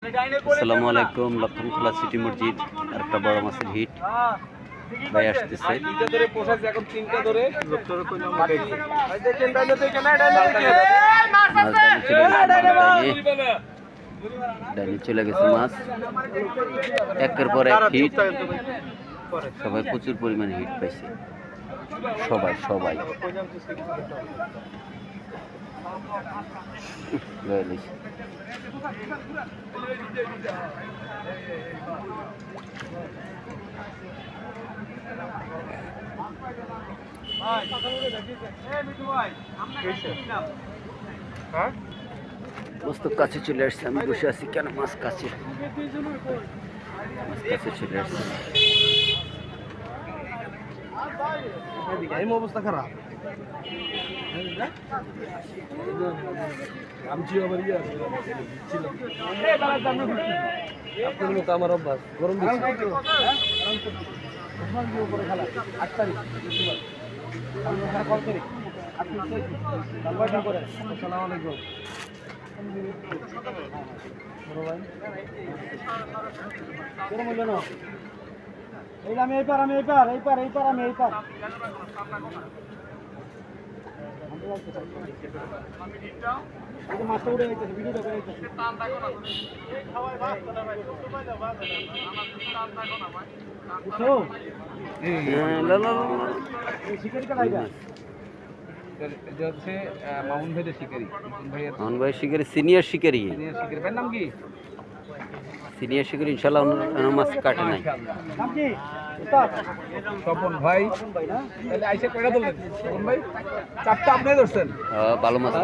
আসসালামু আলাইকুম। লক্ষণখোলা সিটি মসজিদ আর একটা বড় মাছের হিট ভাই আসতেছে। ডাইনে চলে গেছে মাছ, একের পর এক হিট। সবাই প্রচুর পরিমাণে হিট পাইছে, সবাই সবাই মস্ত কাছে চলে আসছে। আমি বসে আছি কেন? মাছ কাছে চলে আসছে। অবস্থা খারাপ। আপনার মতো আমার অভ্যাস গরম আমি এইপার মাছটা উঠে যাইতেছে, ভিডিওটা করে যাইতেছে। শিকারিটা লাইগা এটা হচ্ছে মামুন ভাইয়ের শিকারি। মামুন ভাইয়ের শিকারি, সিনিয়র শিকারি। ভাইয়ের নাম কি? সিনিয়র শিকারি। ইনশাআল্লাহ অন্য মাছ কাটে নাই। নাম কি? স্বপন ভাই। তাহলে আইসা কয়টা ধরলেন স্বপন ভাই? চারটা আপনি ধরছেন। ভালো মাছ।